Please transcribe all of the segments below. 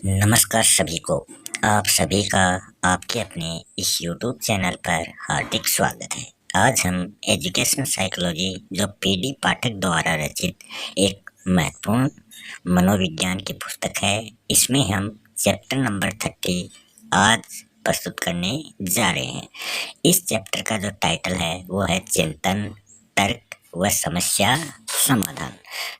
नमस्कार सभी को। आप सभी का आपके अपने इस YouTube चैनल पर हार्दिक स्वागत है। आज हम एजुकेशनल साइकोलॉजी जो पीडी पाठक द्वारा रचित एक महत्वपूर्ण मनोविज्ञान की पुस्तक है, इसमें हम चैप्टर नंबर 30 आज प्रस्तुत करने जा रहे हैं। इस चैप्टर का जो टाइटल है वो है चिंतन, तर्क व समस्या समाधान।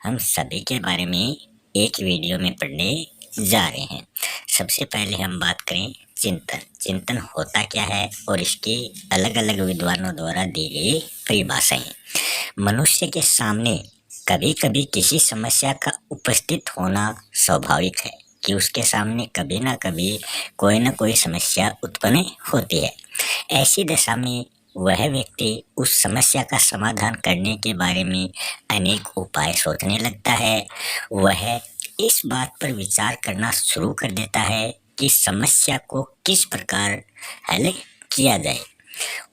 हम सभी के बारे में एक वीडियो में पढ़ने जा रहे हैं। सबसे पहले हम बात करें चिंतन। चिंतन होता क्या है और इसकी अलग अलग विद्वानों द्वारा दी गई परिभाषाएं। मनुष्य के सामने कभी कभी किसी समस्या का उपस्थित होना स्वाभाविक है कि उसके सामने कभी ना कभी कोई ना कोई समस्या उत्पन्न होती है। ऐसी दशा में वह व्यक्ति उस समस्या का समाधान करने के बारे में अनेक उपाय सोचने लगता है। वह इस बात पर विचार करना शुरू कर देता है कि समस्या को किस प्रकार हल किया जाए।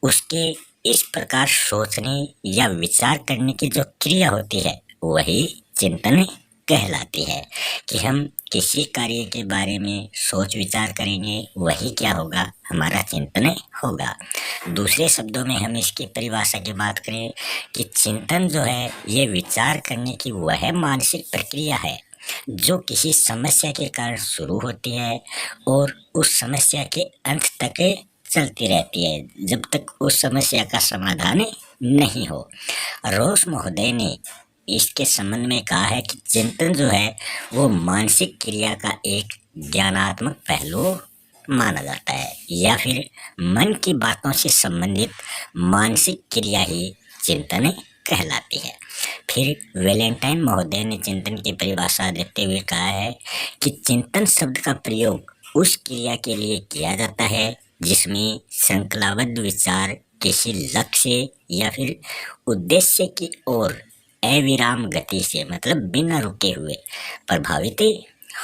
उसके इस प्रकार सोचने या विचार करने की जो क्रिया होती है वही चिंतन कहलाती है। कि हम किसी कार्य के बारे में सोच विचार करेंगे वही क्या होगा, हमारा चिंतन होगा। दूसरे शब्दों में हम इसकी परिभाषा की बात करें कि चिंतन जो है ये विचार करने की वह मानसिक प्रक्रिया है जो किसी समस्या के कारण शुरू होती है और उस समस्या के अंत तक चलती रहती है जब तक उस समस्या का समाधान नहीं हो। रोस महोदय ने इसके संबंध में कहा है कि चिंतन जो है वो मानसिक क्रिया का एक ज्ञानात्मक पहलू माना जाता है या फिर मन की बातों से संबंधित मानसिक क्रिया ही चिंतन कहलाती है। फिर वैलेंटाइन महोदय ने चिंतन की परिभाषा देते हुए कहा है कि चिंतन शब्द का प्रयोग उस क्रिया के लिए किया जाता है जिसमें श्रृंखलाबद्ध विचार किसी लक्ष्य या फिर उद्देश्य की ओर अविराम गति से मतलब बिना रुके हुए प्रभावित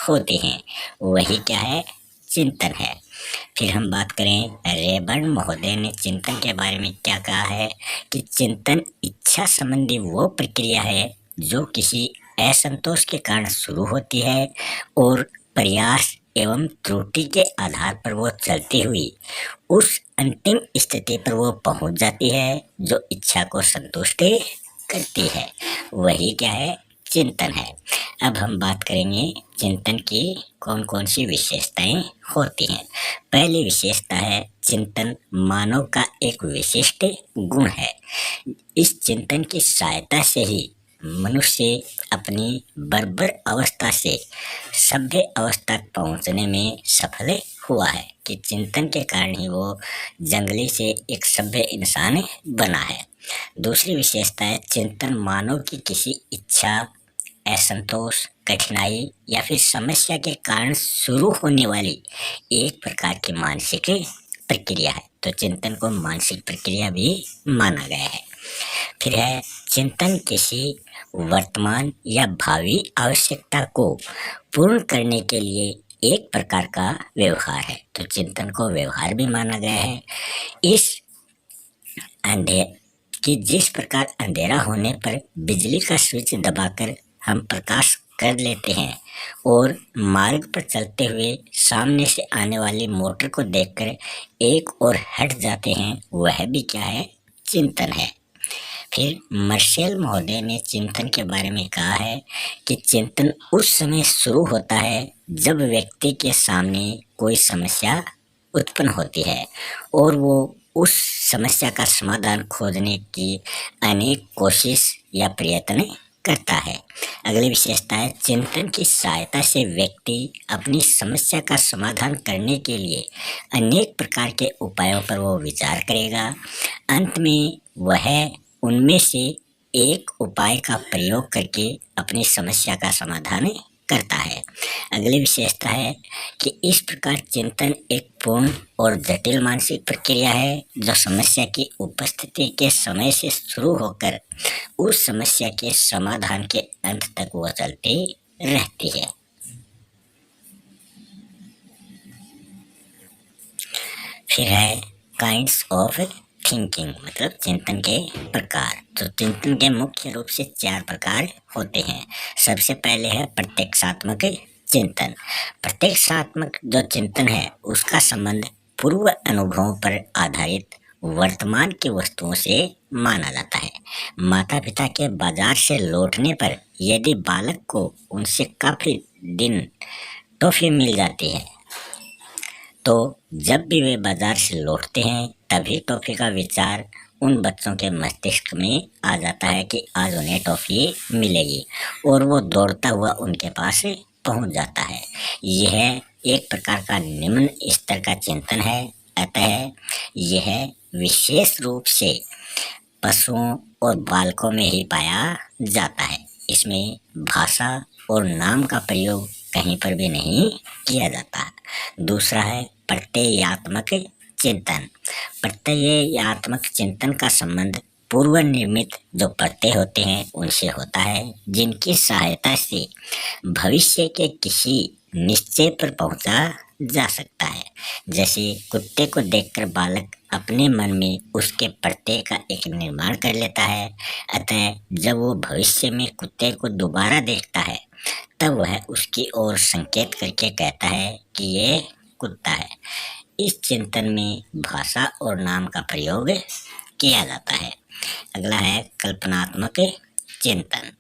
होते हैं, वही क्या है, चिंतन है। फिर हम बात करें रेबर्न महोदय ने चिंतन के बारे में क्या कहा है कि चिंतन इच्छा संबंधी वो प्रक्रिया है जो किसी असंतोष के कारण शुरू होती है और प्रयास एवं त्रुटि के आधार पर वो चलती हुई उस अंतिम स्थिति पर वो पहुंच जाती है जो इच्छा को संतुष्ट करती है, वही क्या है, चिंतन है। अब हम बात करेंगे चिंतन की कौन कौन सी विशेषताएं होती हैं। पहली विशेषता है चिंतन मानव का एक विशिष्ट गुण है। इस चिंतन की सहायता से ही मनुष्य अपनी बर्बर अवस्था से सभ्य अवस्था तक पहुंचने में सफल हुआ है कि चिंतन के कारण ही वो जंगली से एक सभ्य इंसान बना है। दूसरी विशेषता है चिंतन मानव की किसी इच्छा, असंतोष, कठिनाई या फिर समस्या के कारण शुरू होने वाली एक प्रकार की मानसिक प्रक्रिया है, तो चिंतन को मानसिक प्रक्रिया भी माना गया है। फिर है चिंतन किसी वर्तमान या भावी आवश्यकता को पूर्ण करने के लिए एक प्रकार का व्यवहार है, तो चिंतन को व्यवहार भी माना गया है। इस कि जिस प्रकार अंधेरा होने पर बिजली का स्विच दबाकर हम प्रकाश कर लेते हैं और मार्ग पर चलते हुए सामने से आने वाली मोटर को देखकर एक और हट जाते हैं, वह भी क्या है, चिंतन है। फिर मार्शल महोदय ने चिंतन के बारे में कहा है कि चिंतन उस समय शुरू होता है जब व्यक्ति के सामने कोई समस्या उत्पन्न होती है और वो उस समस्या का समाधान खोजने की अनेक कोशिश या प्रयत्न करता है। अगली विशेषता है चिंतन की सहायता से व्यक्ति अपनी समस्या का समाधान करने के लिए अनेक प्रकार के उपायों पर वो विचार करेगा। अंत में वह उनमें से एक उपाय का प्रयोग करके अपनी समस्या का समाधान करता है। अगली विशेषता है कि इस प्रकार चिंतन एक पूर्ण और जटिल मानसिक प्रक्रिया है जो समस्या की उपस्थिति के समय से शुरू होकर उस समस्या के समाधान के अंत तक वो चलती रहती है। फिर है काइंड्स ऑफ थिंकिंग मतलब चिंतन के प्रकार। तो चिंतन के मुख्य रूप से 4 प्रकार होते हैं। सबसे पहले है प्रत्यक्षात्मक चिंतन। प्रत्यक्षात्मक जो चिंतन है उसका संबंध पूर्व अनुभवों पर आधारित वर्तमान की वस्तुओं से माना जाता है। माता पिता के बाजार से लौटने पर यदि बालक को उनसे काफी दिन टॉफी मिल जाती है तो जब भी वे बाजार से लौटते हैं तभी टॉफी का विचार उन बच्चों के मस्तिष्क में आ जाता है कि आज उन्हें टॉफी मिलेगी और वो दौड़ता हुआ उनके पास पहुंच जाता है। यह एक प्रकार का निम्न स्तर का चिंतन है। अतः यह विशेष रूप से पशुओं और बालकों में ही पाया जाता है। इसमें भाषा और नाम का प्रयोग कहीं पर भी नहीं किया जाता। दूसरा है प्रत्ययात्मक चिंतन। प्रत्ययात्मक चिंतन का संबंध पूर्व निर्मित जो प्रत्यय होते हैं उनसे होता है, जिनकी सहायता से भविष्य के किसी निश्चय पर पहुंचा जा सकता है। जैसे कुत्ते को देखकर बालक अपने मन में उसके प्रत्यय का एक निर्माण कर लेता है। अतः जब वो भविष्य में कुत्ते को दोबारा देखता है तब वह उसकी ओर संकेत करके कहता है कि ये कुत्ता है। इस चिंतन में भाषा और नाम का प्रयोग किया जाता है। अगला है कल्पनात्मक चिंतन।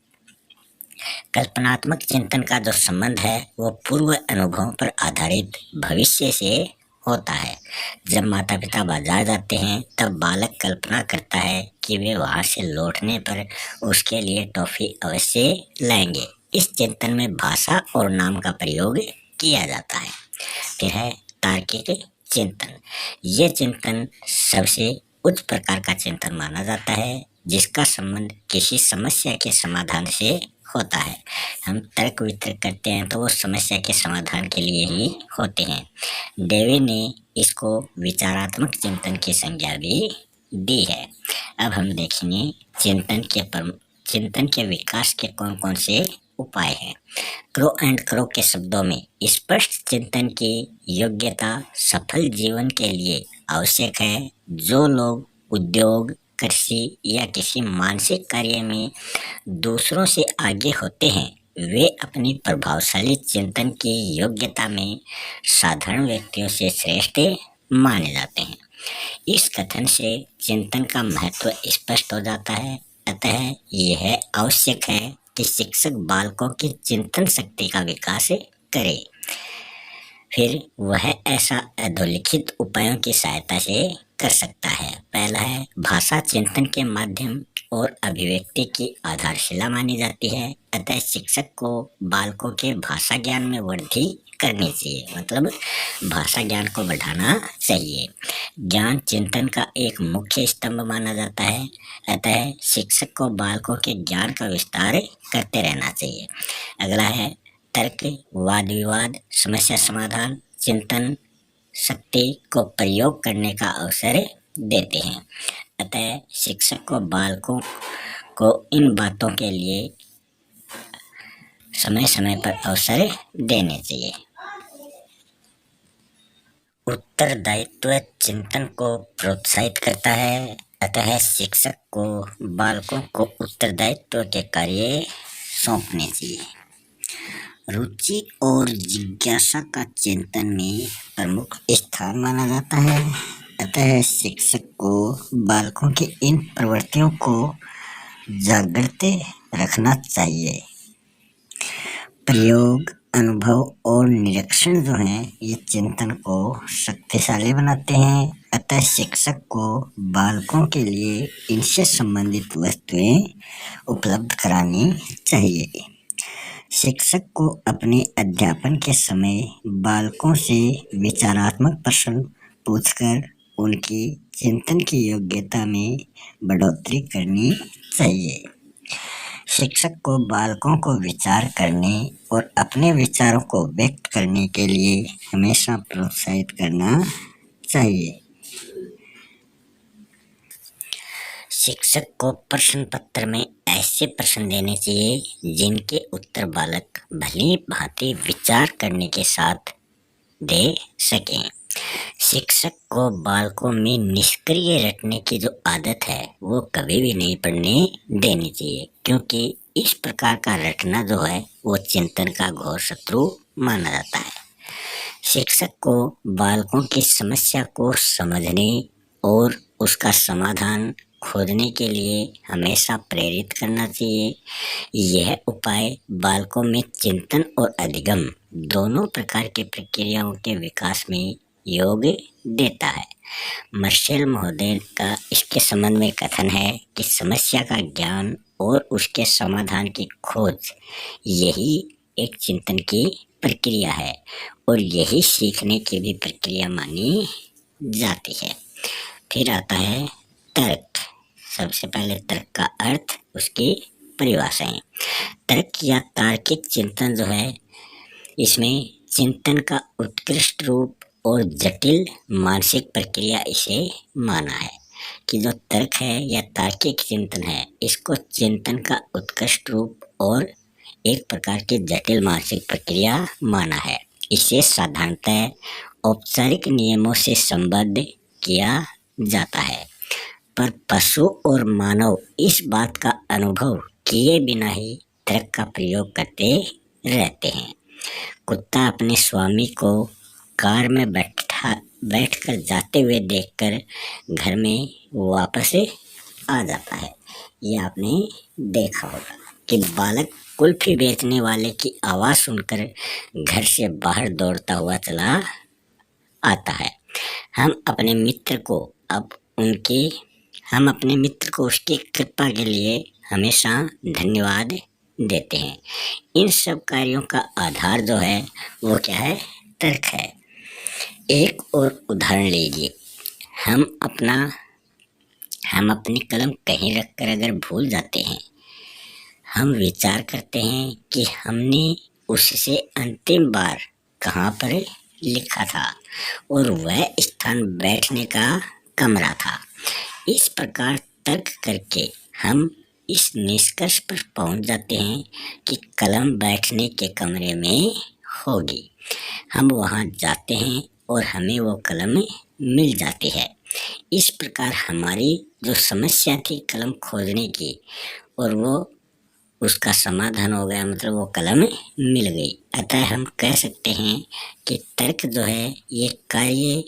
कल्पनात्मक चिंतन का जो संबंध है वो पूर्व अनुभवों पर आधारित भविष्य से होता है। जब माता पिता बाजार जाते हैं तब बालक कल्पना करता है कि वे वहां से लौटने पर उसके लिए टॉफी अवश्य लाएंगे। इस चिंतन में भाषा और नाम का प्रयोग किया जाता है। फिर है तार्किक चिंतन। ये चिंतन सबसे उच्च प्रकार का चिंतन माना जाता है, जिसका संबंध किसी समस्या के समाधान से होता है। हम तर्क वितर्क करते हैं तो वो समस्या के समाधान के लिए ही होते हैं। डेवी ने इसको विचारात्मक चिंतन की संज्ञा भी दी है। अब हम देखेंगे चिंतन के विकास के कौन कौन से उपाय हैं। क्रो एंड क्रो के शब्दों में स्पष्ट चिंतन की योग्यता सफल जीवन के लिए आवश्यक है। जो लोग उद्योग, कृषि या किसी मानसिक कार्य में दूसरों से आगे होते हैं वे अपनी प्रभावशाली चिंतन की योग्यता में साधारण व्यक्तियों से श्रेष्ठ माने जाते हैं। इस कथन से चिंतन का महत्व स्पष्ट हो जाता है। अतः यह आवश्यक है कि शिक्षक बालकों की चिंतन शक्ति का विकास करे। फिर वह ऐसा अधोलिखित उपायों की सहायता से कर सकता है। पहला है भाषा चिंतन के माध्यम और अभिव्यक्ति की आधारशिला मानी जाती है। अतः शिक्षक को बालकों के भाषा ज्ञान में वृद्धि करनी चाहिए, मतलब भाषा ज्ञान को बढ़ाना चाहिए। ज्ञान चिंतन का एक मुख्य स्तंभ माना जाता है। अतः शिक्षक को बालकों के ज्ञान का विस्तार करते रहना चाहिए। अगला है तर्क, वाद विवाद, समस्या समाधान चिंतन शक्ति को प्रयोग करने का अवसर देते हैं। अतः शिक्षक को बालकों को इन बातों के लिए समय समय पर अवसर देने चाहिए। उत्तरदायित्व चिंतन को प्रोत्साहित करता है। अतः शिक्षक को बालकों को उत्तरदायित्व के कार्य सौंपने चाहिए। रुचि और जिज्ञासा का चिंतन में प्रमुख स्थान माना जाता है। अतः शिक्षक को बालकों की इन प्रवृत्तियों को जागृत रखना चाहिए। प्रयोग, अनुभव और निरीक्षण जो हैं ये चिंतन को शक्तिशाली बनाते हैं। अतः शिक्षक को बालकों के लिए इनसे संबंधित वस्तुएं उपलब्ध करानी चाहिए। शिक्षक को अपने अध्यापन के समय बालकों से विचारात्मक प्रश्न पूछकर उनकी चिंतन की योग्यता में बढ़ोतरी करनी चाहिए। शिक्षक को बालकों को विचार करने और अपने विचारों को व्यक्त करने के लिए हमेशा प्रोत्साहित करना चाहिए। शिक्षक को प्रश्न पत्र में ऐसे प्रश्न देने चाहिए जिनके उत्तर बालक भली भांति विचार करने के साथ दे सकें। शिक्षक को बालकों में निष्क्रिय रटने की जो आदत है वो कभी भी नहीं पड़ने देनी चाहिए, क्योंकि इस प्रकार का रटना जो है वो चिंतन का घोर शत्रु माना जाता है। शिक्षक को बालकों की समस्या को समझने और उसका समाधान खोजने के लिए हमेशा प्रेरित करना चाहिए। यह उपाय बालकों में चिंतन और अधिगम दोनों प्रकार की प्रक्रियाओं के विकास में योग देता है। मार्शल महोदय का इसके संबंध में कथन है कि समस्या का ज्ञान और उसके समाधान की खोज यही एक चिंतन की प्रक्रिया है और यही सीखने की भी प्रक्रिया मानी जाती है। फिर आता है तर्क। सबसे पहले तर्क का अर्थ, उसकी परिभाषाएं। तर्क या तार्किक चिंतन जो है, इसमें चिंतन का उत्कृष्ट रूप और जटिल मानसिक प्रक्रिया इसे माना है कि जो तर्क है या तार्किक चिंतन है, इसको चिंतन का उत्कृष्ट रूप और एक प्रकार की जटिल मानसिक प्रक्रिया माना है। इसे साधारणतः औपचारिक नियमों से संबद्ध किया जाता है, पर पशु और मानव इस बात का अनुभव किए बिना ही तर्क का प्रयोग करते रहते हैं। कुत्ता अपने स्वामी को कार में बैठकर जाते हुए देखकर घर में वापस आ जाता है। ये आपने देखा होगा कि बालक कुल्फी बेचने वाले की आवाज़ सुनकर घर से बाहर दौड़ता हुआ चला आता है। हम अपने मित्र को उसकी कृपा के लिए हमेशा धन्यवाद देते हैं। इन सब कार्यों का आधार जो है वो क्या है? तर्क है। एक और उदाहरण लीजिए। हम अपनी कलम कहीं रखकर अगर भूल जाते हैं, हम विचार करते हैं कि हमने उससे अंतिम बार कहाँ पर लिखा था और वह स्थान बैठने का कमरा था। इस प्रकार तर्क करके हम इस निष्कर्ष पर पहुंच जाते हैं कि कलम बैठने के कमरे में होगी। हम वहां जाते हैं और हमें वो कलम मिल जाती है। इस प्रकार हमारी जो समस्या थी कलम खोजने की, और वो उसका समाधान हो गया, मतलब वो कलम मिल गई। अतः हम कह सकते हैं कि तर्क जो है ये कार्य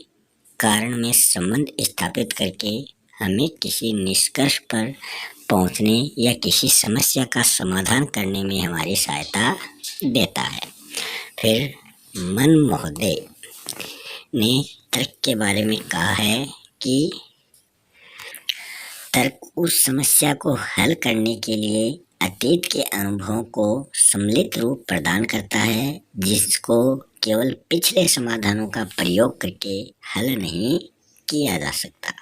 कारण में संबंध स्थापित करके हमें किसी निष्कर्ष पर पहुंचने या किसी समस्या का समाधान करने में हमारी सहायता देता है। फिर मन महोदय ने तर्क के बारे में कहा है कि तर्क उस समस्या को हल करने के लिए अतीत के अनुभवों को सम्मिलित रूप प्रदान करता है, जिसको केवल पिछले समाधानों का प्रयोग करके हल नहीं किया जा सकता।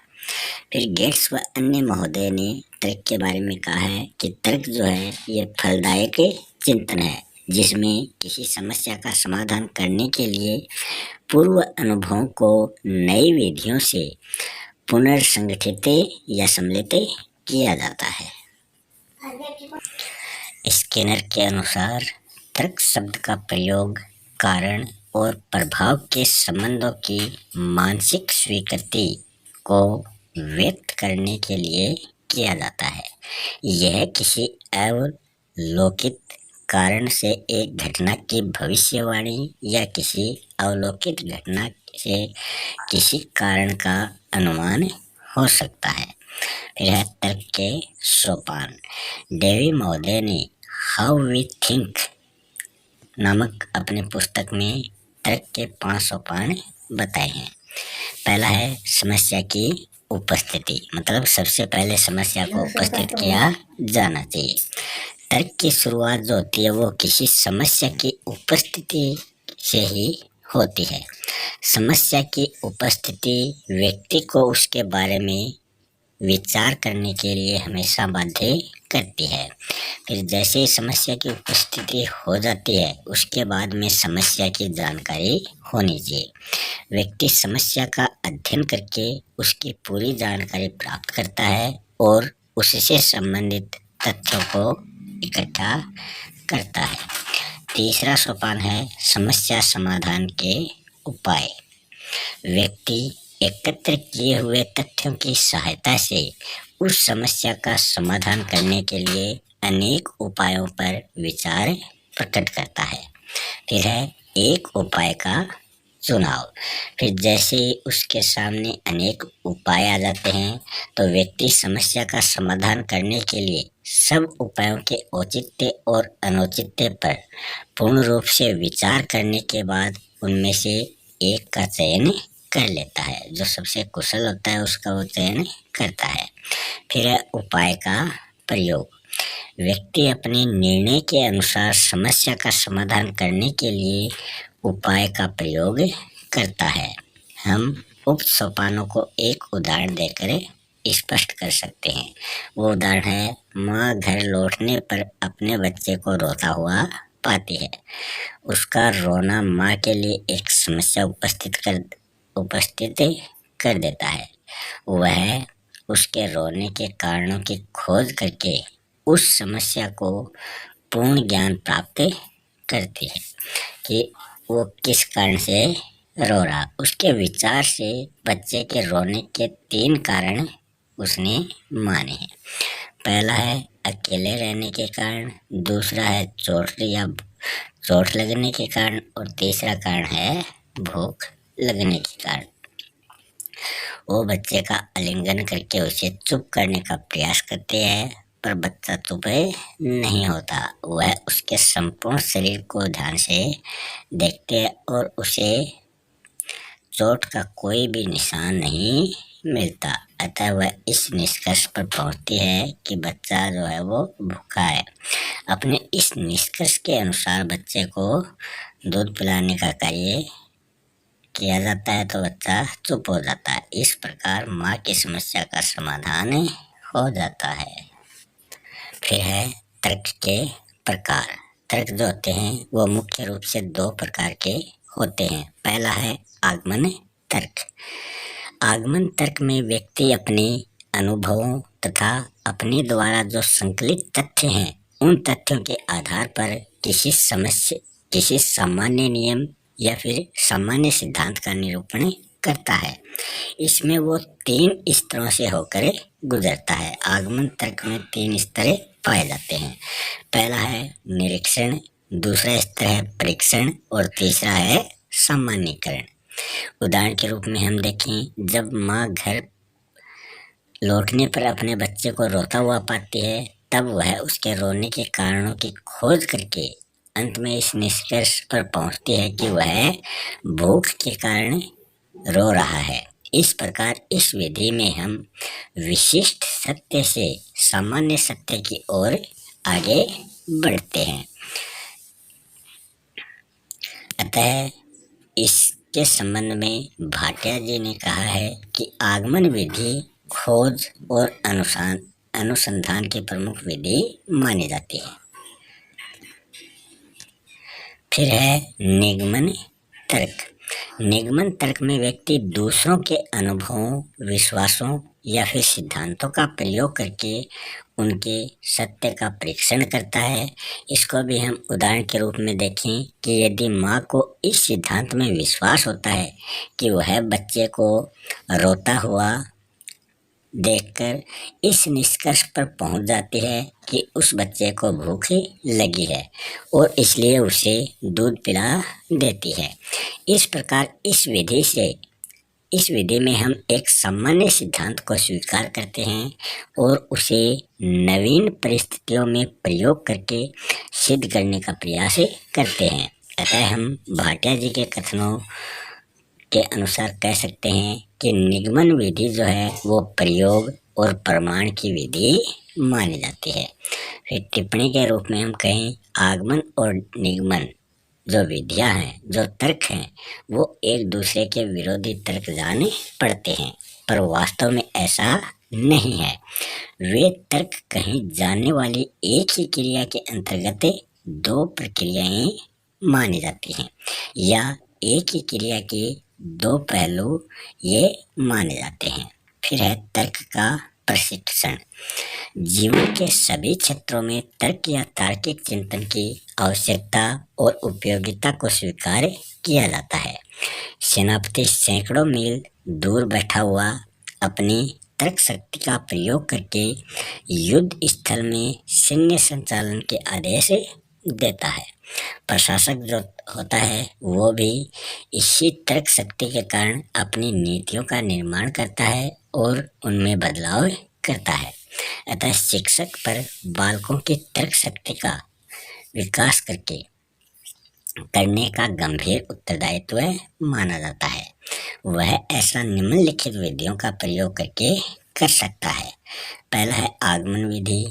फिर गेट्स व अन्य महोदय ने तर्क के बारे में कहा है कि तर्क जो है ये फलदायक चिंतन है, जिसमें किसी समस्या का समाधान करने के लिए पूर्व अनुभवों को नई विधियों से पुनर्संगठित या सम्मिलित किया जाता है। स्किनर के अनुसार तर्क शब्द का प्रयोग कारण और प्रभाव के संबंधों की मानसिक स्वीकृति को व्यक्त करने के लिए किया जाता है। यह किसी अवलोकित कारण से एक घटना की भविष्यवाणी या किसी अवलोकित घटना से किसी कारण का अनुमान हो सकता है। फिर है तर्क के सोपान। डेवी महोदय ने हाउ वी थिंक नामक अपने पुस्तक में तर्क के 5 सोपान बताए हैं। पहला है समस्या की उपस्थिति, मतलब सबसे पहले समस्या को उपस्थित किया जाना चाहिए। तर्क की शुरुआत जो होती है वो किसी समस्या की उपस्थिति से ही होती है। समस्या की उपस्थिति व्यक्ति को उसके बारे में विचार करने के लिए हमेशा बाध्य करती है। फिर जैसे ही समस्या की उपस्थिति हो जाती है, उसके बाद में समस्या की जानकारी होनी चाहिए। व्यक्ति समस्या का अध्ययन करके उसकी पूरी जानकारी प्राप्त करता है और उससे संबंधित तथ्यों को इकट्ठा करता है। तीसरा सोपान है समस्या समाधान के उपाय। व्यक्ति एकत्र किए हुए तथ्यों की सहायता से उस समस्या का समाधान करने के लिए अनेक उपायों पर विचार प्रकट करता है। फिर है एक उपाय का चुनाव। फिर जैसे ही उसके सामने अनेक उपाय आ जाते हैं तो व्यक्ति समस्या का समाधान करने के लिए सब उपायों के औचित्य और अनुचित्य पर पूर्ण रूप से विचार करने के बाद उनमें से एक का चयन कर लेता है। जो सबसे कुशल होता है उसका वो चयन करता है। फिर है उपाय का प्रयोग। व्यक्ति अपने निर्णय के अनुसार समस्या का समाधान करने के लिए उपाय का प्रयोग करता है। हम उक्त सोपानों को एक उदाहरण देकर स्पष्ट कर सकते हैं। वो उदाहरण है, माँ घर लौटने पर अपने बच्चे को रोता हुआ पाती है। उसका रोना माँ के लिए एक समस्या उपस्थित कर देता है। वह उसके रोने के कारणों की खोज करके उस समस्या को पूर्ण ज्ञान प्राप्त करती है कि वो किस कारण से रो रहा। उसके विचार से बच्चे के रोने के 3 कारण उसने माने हैं। पहला है अकेले रहने के कारण, दूसरा है चोट लगने के कारण और तीसरा कारण है भूख लगने के कारण। वो बच्चे का आलिंगन करके उसे चुप करने का प्रयास करते हैं, पर बच्चा चुप नहीं होता। वह उसके संपूर्ण शरीर को ध्यान से देखते हैं और उसे चोट का कोई भी निशान नहीं मिलता। अतः वह इस निष्कर्ष पर पहुंचती है कि बच्चा जो है वो भूखा है। अपने इस निष्कर्ष के अनुसार बच्चे को दूध पिलाने का कार्य किया जाता है तो बच्चा चुप हो जाता है। इस प्रकार माँ की समस्या का समाधान हो जाता है। फिर है तर्क के प्रकार। तर्क जो होते हैं वो मुख्य रूप से 2 प्रकार के होते हैं। पहला है आगमन तर्क। आगमन तर्क में व्यक्ति अपने अनुभवों तथा अपने द्वारा जो संकलित तथ्य हैं उन तथ्यों के आधार पर किसी सामान्य नियम या फिर सामान्य सिद्धांत का निरूपण करता है। इसमें वो 3 स्तरों से होकर गुजरता है। आगमन तर्क में 3 स्तर पाए जाते हैं। पहला है निरीक्षण, दूसरा स्तर है परीक्षण और तीसरा है सामान्यीकरण। उदाहरण के रूप में हम देखें, जब माँ घर लौटने पर अपने बच्चे को रोता हुआ पाती है तब वह उसके रोने के कारणों की खोज करके अंत में इस निष्कर्ष पर पहुंचती है कि वह भूख के कारण रो रहा है। इस प्रकार इस विधि में हम विशिष्ट सत्य से सामान्य सत्य की ओर आगे बढ़ते हैं। अतः इसके संबंध में भाटिया जी ने कहा है कि आगमन विधि खोज और अनुसंधान की प्रमुख विधि मानी जाती है। फिर है निगमन तर्क। निगमन तर्क में व्यक्ति दूसरों के अनुभवों, विश्वासों या फिर सिद्धांतों का प्रयोग करके उनके सत्य का परीक्षण करता है। इसको भी हम उदाहरण के रूप में देखें कि यदि माँ को इस सिद्धांत में विश्वास होता है कि वह बच्चे को रोता हुआ देखकर इस निष्कर्ष पर पहुंच जाती है कि उस बच्चे को भूख लगी है और इसलिए उसे दूध पिला देती है। इस प्रकार इस विधि में हम एक सामान्य सिद्धांत को स्वीकार करते हैं और उसे नवीन परिस्थितियों में प्रयोग करके सिद्ध करने का प्रयास करते हैं। अतः हम भाटिया जी के कथनों के अनुसार कह सकते हैं कि निगमन विधि जो है वो प्रयोग और प्रमाण की विधि मानी जाती है। फिर टिप्पणी के रूप में हम कहें, आगमन और निगमन जो विधियां हैं, जो तर्क हैं, वो एक दूसरे के विरोधी तर्क जाने पड़ते हैं, पर वास्तव में ऐसा नहीं है। वे तर्क कहीं जाने वाली एक ही क्रिया के अंतर्गत 2 प्रक्रियाएं मानी जाती हैं या एक ही क्रिया के 2 पहलू ये माने जाते हैं। फिर है तर्क का प्रशिक्षण। जीवन के सभी क्षेत्रों में तर्क या तार्किक चिंतन की आवश्यकता और उपयोगिता को स्वीकार किया जाता है। सेनापति सैकड़ों मील दूर बैठा हुआ अपनी तर्क शक्ति का प्रयोग करके युद्ध स्थल में सैन्य संचालन के आदेश देता है। प्रशासक जो होता है वो भी इसी तर्क शक्ति के कारण अपनी नीतियों का निर्माण करता है और उनमें बदलाव करता है। अतः शिक्षक पर बालकों की तर्क शक्ति का विकास करने का गंभीर उत्तरदायित्व माना जाता है। वह ऐसा निम्नलिखित विधियों का प्रयोग करके कर सकता है। पहला है आगमन विधि,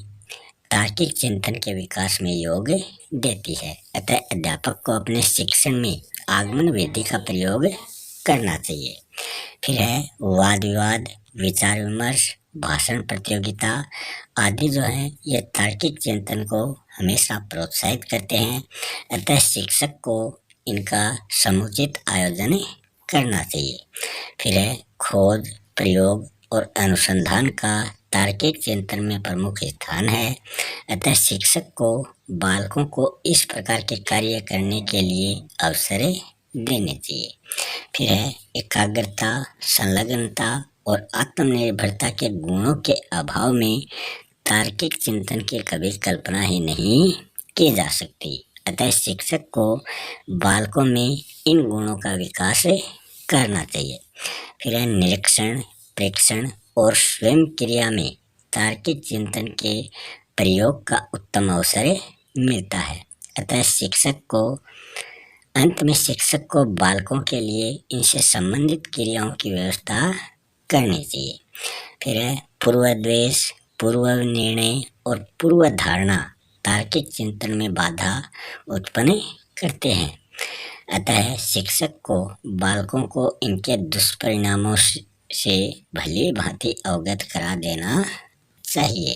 तार्किक चिंतन के विकास में योग देती है। अतः अध्यापक को अपने शिक्षण में आगमन विधि का प्रयोग करना चाहिए। फिर है वाद विवाद, विचार विमर्श, भाषण प्रतियोगिता आदि जो हैं ये तार्किक चिंतन को हमेशा प्रोत्साहित करते हैं। अतः शिक्षक को इनका समुचित आयोजन करना चाहिए। फिर है खोज, प्रयोग और अनुसंधान का तार्किक चिंतन में प्रमुख स्थान है। अतः शिक्षक को बालकों को इस प्रकार के कार्य करने के लिए अवसर देने चाहिए। फिर है एकाग्रता, संलग्नता और आत्मनिर्भरता के गुणों के अभाव में तार्किक चिंतन की कभी कल्पना ही नहीं की जा सकती। अतः शिक्षक को बालकों में इन गुणों का विकास करना चाहिए। फिर है निरीक्षण, प्रेक्षण और स्वयं क्रिया में तार्किक चिंतन के प्रयोग का उत्तम अवसर मिलता है। अतः अंत में शिक्षक को बालकों के लिए इनसे संबंधित क्रियाओं की व्यवस्था करनी चाहिए। फिर है पूर्वाद्वेष, पूर्व निर्णय और पूर्व धारणा तार्किक चिंतन में बाधा उत्पन्न करते हैं। अतः शिक्षक को बालकों को इनके दुष्परिणामों से भली भांति अवगत करा देना चाहिए।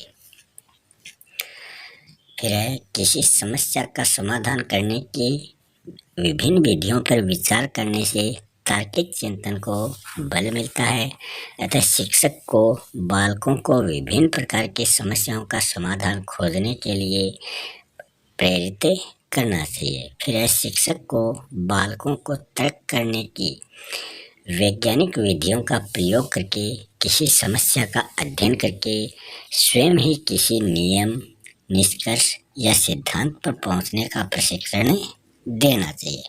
फिर है किसी समस्या का समाधान करने की विभिन्न विधियों पर विचार करने से तार्किक चिंतन को बल मिलता है। अतः शिक्षक को बालकों को विभिन्न प्रकार की समस्याओं का समाधान खोजने के लिए प्रेरित करना चाहिए। फिर शिक्षक को बालकों को तर्क करने की वैज्ञानिक विधियों का प्रयोग करके किसी समस्या का अध्ययन करके स्वयं ही किसी नियम, निष्कर्ष या सिद्धांत पर पहुंचने का प्रशिक्षण देना चाहिए।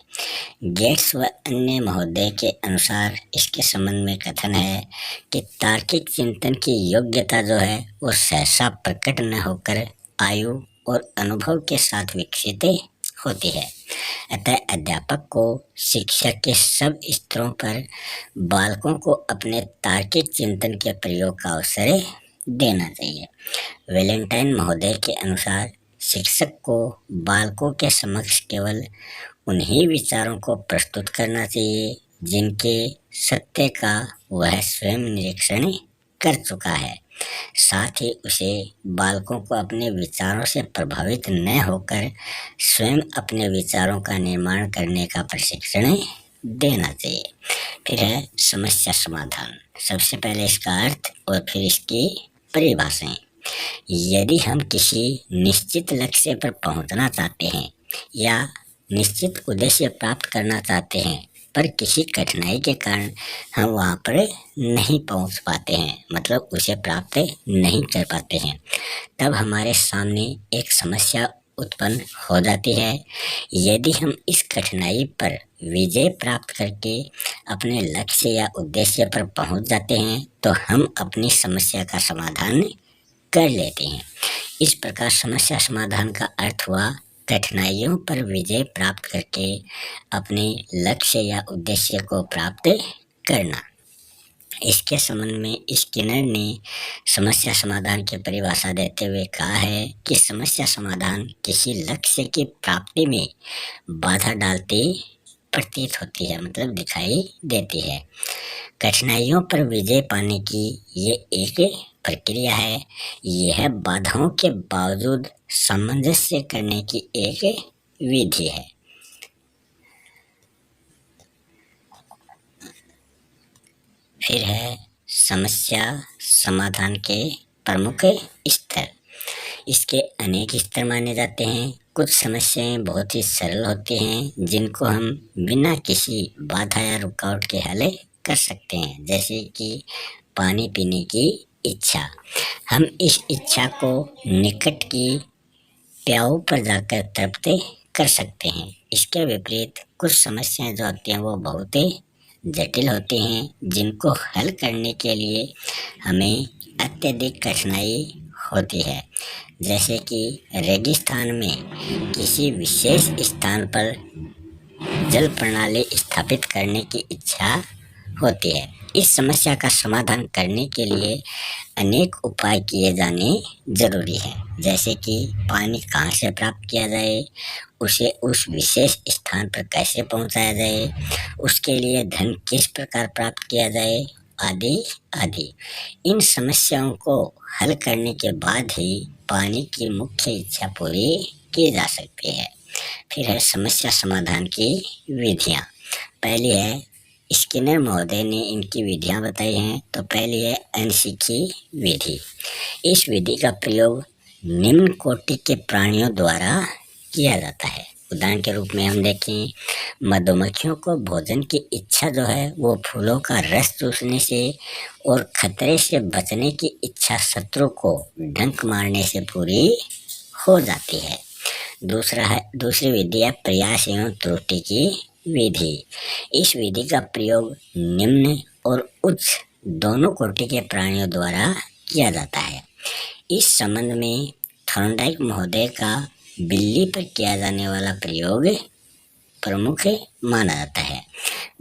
गेट्स व अन्य महोदय के अनुसार इसके संबंध में कथन है कि तार्किक चिंतन की योग्यता जो है वो सहसा प्रकट न होकर आयु और अनुभव के साथ विकसित होती है। अतः अध्यापक को शिक्षा के सब स्तरों पर बालकों को अपने तार्किक चिंतन के प्रयोग का अवसर देना चाहिए। वैलेंटाइन महोदय के अनुसार शिक्षक को बालकों के समक्ष केवल उन्हीं विचारों को प्रस्तुत करना चाहिए जिनके सत्य का वह स्वयं निरीक्षण कर चुका है। साथ ही उसे बालकों को अपने विचारों से प्रभावित न होकर स्वयं अपने विचारों का निर्माण करने का प्रशिक्षण देना चाहिए। फिर है समस्या समाधान। सबसे पहले इसका अर्थ और फिर इसकी परिभाषाएं। यदि हम किसी निश्चित लक्ष्य पर पहुंचना चाहते हैं या निश्चित उद्देश्य प्राप्त करना चाहते हैं पर किसी कठिनाई के कारण हम वहाँ पर नहीं पहुँच पाते हैं, मतलब उसे प्राप्त नहीं कर पाते हैं, तब हमारे सामने एक समस्या उत्पन्न हो जाती है। यदि हम इस कठिनाई पर विजय प्राप्त करके अपने लक्ष्य या उद्देश्य पर पहुँच जाते हैं तो हम अपनी समस्या का समाधान कर लेते हैं। इस प्रकार समस्या समाधान का अर्थ हुआ कठिनाइयों पर विजय प्राप्त करके अपने लक्ष्य या उद्देश्य को प्राप्त करना। इसके संबंध में स्किनर ने समस्या समाधान की परिभाषा देते हुए कहा है कि समस्या समाधान किसी लक्ष्य की प्राप्ति में बाधा डालती प्रतीत होती है, मतलब दिखाई देती है। कठिनाइयों पर विजय पाने की ये एक प्रक्रिया है। यह बाधाओं के बावजूद सामंजस्य करने की एक विधि है। फिर है समस्या समाधान के प्रमुख स्तर। इसके अनेक स्तर माने जाते हैं। कुछ समस्याएं बहुत ही सरल होती हैं जिनको हम बिना किसी बाधा या रुकावट के हल कर सकते हैं, जैसे कि पानी पीने की इच्छा। हम इस इच्छा को निकट की प्याऊ पर जाकर तृप्त कर सकते हैं। इसके विपरीत कुछ समस्याएं जो होती हैं वो बहुत जटिल होती हैं, जिनको हल करने के लिए हमें अत्यधिक कठिनाई होती है। जैसे कि रेगिस्तान में किसी विशेष स्थान पर जल प्रणाली स्थापित करने की इच्छा होती है। इस समस्या का समाधान करने के लिए अनेक उपाय किए जाने जरूरी है। जैसे कि पानी कहाँ से प्राप्त किया जाए, उसे उस विशेष स्थान पर कैसे पहुंचाया जाए, उसके लिए धन किस प्रकार प्राप्त किया जाए, आदि आदि। इन समस्याओं को हल करने के बाद ही पानी की मुख्य इच्छा पूरी की जा सकती है। फिर है समस्या समाधान की विधियाँ। पहली है, स्किनर महोदय ने इनकी विधियाँ बताई हैं। तो पहली है अनसीखी विधि। इस विधि का प्रयोग निम्न कोटि के प्राणियों द्वारा किया जाता है। उदाहरण के रूप में हम देखें, मधुमक्खियों को भोजन की इच्छा जो है वो फूलों का रस चूसने से और खतरे से बचने की इच्छा शत्रु को डंक मारने से पूरी हो जाती है। दूसरी विधि है प्रयास एवं त्रुटि की विधि। इस विधि का प्रयोग निम्न और उच्च दोनों कोटि के प्राणियों द्वारा किया जाता है। इस संबंध में थॉर्नडाइक महोदय का बिल्ली पर किया जाने वाला प्रयोग प्रमुख माना जाता है।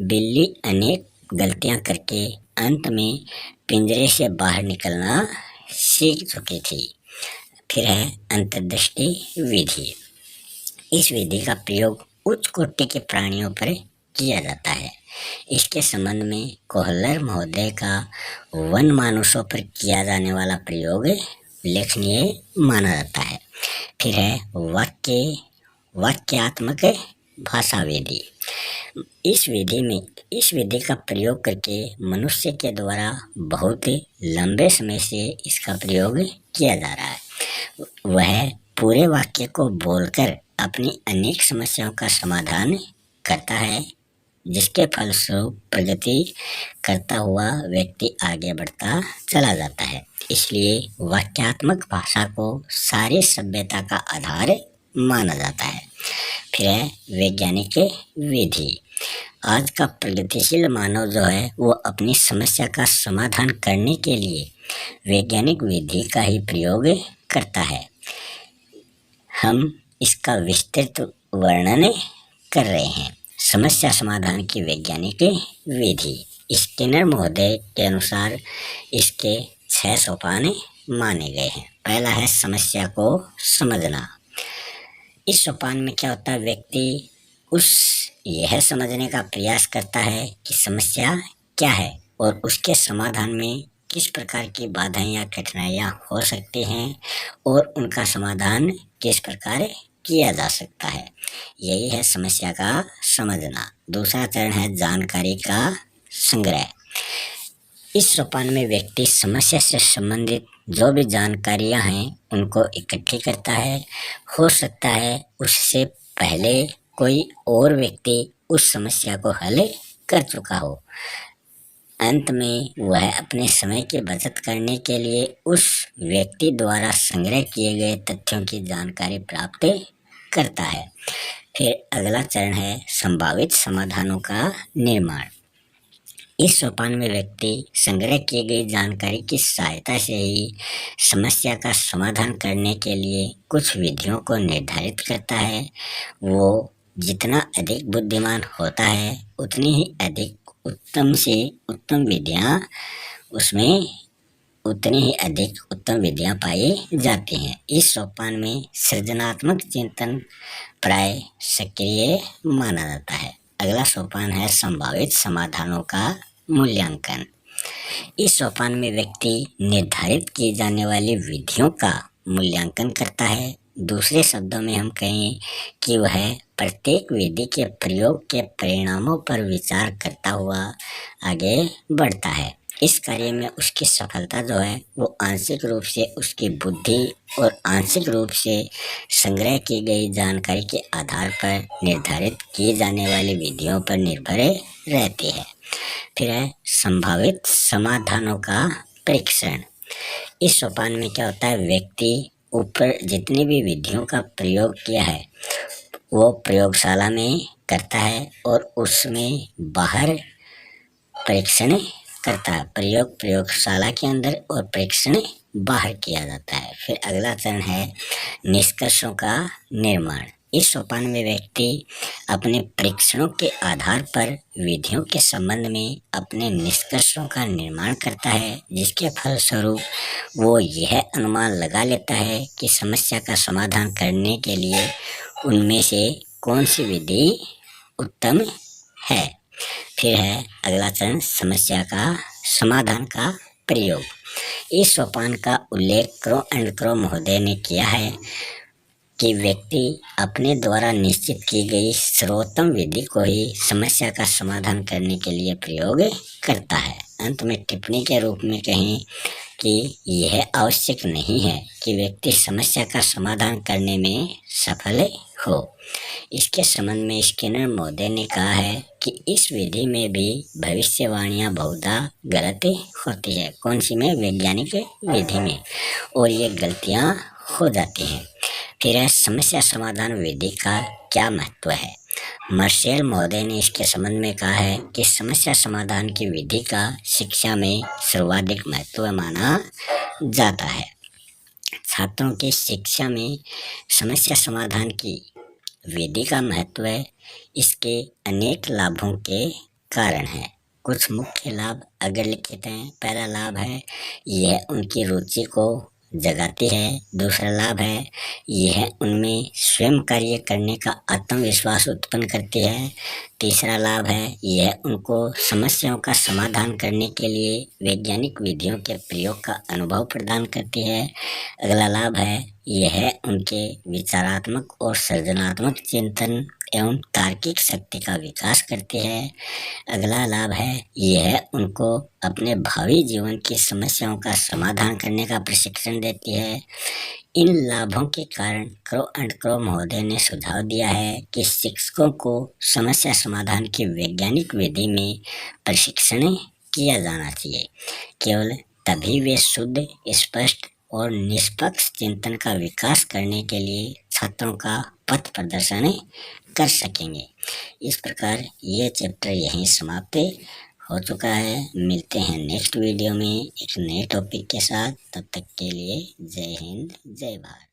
बिल्ली अनेक गलतियां करके अंत में पिंजरे से बाहर निकलना सीख चुकी थी। फिर है अंतर्दृष्टि विधि। इस विधि का प्रयोग उच्च कोटि के प्राणियों पर किया जाता है। इसके संबंध में कोहलर महोदय का वन मानुषों पर किया जाने वाला प्रयोग उल्लेखनीय माना जाता है। फिर है वाक्यात्मक भाषा विधि। इस विधि का प्रयोग करके मनुष्य के द्वारा बहुत लंबे समय से इसका प्रयोग किया जा रहा है। वह पूरे वाक्य को बोलकर अपनी अनेक समस्याओं का समाधान करता है, जिसके फलस्वरूप प्रगति करता हुआ व्यक्ति आगे बढ़ता चला जाता है। इसलिए वाक्यात्मक भाषा को सारी सभ्यता का आधार माना जाता है। फिर है वैज्ञानिक विधि। आज का प्रगतिशील मानव जो है वो अपनी समस्या का समाधान करने के लिए वैज्ञानिक विधि का ही प्रयोग करता है। हम इसका विस्तृत वर्णन कर रहे हैं। समस्या समाधान की वैज्ञानिक विधि। स्किनर महोदय के अनुसार इसके 6 सोपान माने गए हैं। पहला है समस्या को समझना। इस सोपान में क्या होता है, व्यक्ति यह समझने का प्रयास करता है कि समस्या क्या है और उसके समाधान में किस प्रकार की बाधाएं या कठिनाइयां हो सकती हैं और उनका समाधान किस प्रकार किया जा सकता है। यही है समस्या का समझना। दूसरा चरण है जानकारी का संग्रह। इस सोपान में व्यक्ति समस्या से संबंधित जो भी जानकारियां हैं उनको इकट्ठी करता है। हो सकता है उससे पहले कोई और व्यक्ति उस समस्या को हल कर चुका हो। अंत में वह अपने समय की बचत करने के लिए उस व्यक्ति द्वारा संग्रह किए गए तथ्यों की जानकारी प्राप्त करता है। फिर अगला चरण है संभावित समाधानों का निर्माण। इस सोपान में व्यक्ति संग्रह की गई जानकारी की सहायता से ही समस्या का समाधान करने के लिए कुछ विधियों को निर्धारित करता है। वो जितना अधिक बुद्धिमान होता है उतनी ही अधिक उत्तम से उत्तम विधियां उसमें उतनी ही अधिक उत्तम विधियां पाई जाती हैं। इस सोपान में सृजनात्मक चिंतन प्राय सक्रिय माना जाता है। अगला सोपान है संभावित समाधानों का मूल्यांकन। इस सोपान में व्यक्ति निर्धारित की जाने वाली विधियों का मूल्यांकन करता है। दूसरे शब्दों में हम कहें कि वह प्रत्येक विधि के प्रयोग के परिणामों पर विचार करता हुआ आगे बढ़ता है। इस कार्य में उसकी सफलता जो है वो आंशिक रूप से उसकी बुद्धि और आंशिक रूप से संग्रह की गई जानकारी के आधार पर निर्धारित की जाने वाली विधियों पर निर्भर रहती है। फिर है संभावित समाधानों का परीक्षण। इस सोपान में क्या होता है, व्यक्ति ऊपर जितनी भी विधियों का प्रयोग किया है वो प्रयोगशाला में करता है और उसमें बाहर परीक्षण करता है। प्रयोगशाला के अंदर और परीक्षण बाहर किया जाता है। फिर अगला चरण है निष्कर्षों का निर्माण। इस सोपान में व्यक्ति अपने परीक्षणों के आधार पर विधियों के संबंध में अपने निष्कर्षों का निर्माण करता है, जिसके फलस्वरूप वो यह अनुमान लगा लेता है कि समस्या का समाधान करने के लिए उनमें से कौन सी विधि उत्तम है। फिर है अगला चरण समस्या का समाधान का प्रयोग। इस सोपान का उल्लेख क्रो एंड क्रो महोदय ने किया है कि व्यक्ति अपने द्वारा निश्चित की गई सर्वोत्तम विधि को ही समस्या का समाधान करने के लिए प्रयोग करता है। अंत में टिप्पणी के रूप में कहें कि यह आवश्यक नहीं है कि व्यक्ति समस्या का समाधान करने में सफल हो। इसके संबंध में स्किनर महोदय ने कहा है कि इस विधि में भी भविष्यवाणियां बहुधा गलत होती है। कौन सी में? वैज्ञानिक विधि में, और ये गलतियां हो जाती हैं। फिर है समस्या समाधान विधि का क्या महत्व है। मार्शल महोदय ने इसके संबंध में कहा है कि समस्या समाधान की विधि का शिक्षा में सर्वाधिक महत्व माना जाता है। छात्रों की शिक्षा में समस्या समाधान की विधि का महत्व है। इसके अनेक लाभों के कारण है। कुछ मुख्य लाभ अगर लिखित हैं। पहला लाभ है यह उनकी रुचि को जगाती है। दूसरा लाभ है यह उनमें स्वयं कार्य करने का आत्मविश्वास उत्पन्न करती है। तीसरा लाभ है यह उनको समस्याओं का समाधान करने के लिए वैज्ञानिक विधियों के प्रयोग का अनुभव प्रदान करती है। अगला लाभ है यह उनके विचारात्मक और सृजनात्मक चिंतन एवं तार्किक शक्ति का विकास करती है। अगला लाभ है यह उनको अपने भावी जीवन की समस्याओं का समाधान करने का प्रशिक्षण देती है। इन लाभों के कारण क्रो एंड क्रो महोदय ने सुझाव दिया है कि शिक्षकों को समस्या समाधान की वैज्ञानिक विधि में प्रशिक्षण किया जाना चाहिए। केवल तभी वे शुद्ध, स्पष्ट और निष्पक्ष चिंतन का विकास करने के लिए छात्रों का पथ प्रदर्शन कर सकेंगे। इस प्रकार ये चैप्टर यहीं समाप्त हो चुका है। मिलते हैं नेक्स्ट वीडियो में एक नए टॉपिक के साथ। तब तक के लिए जय हिंद, जय भारत।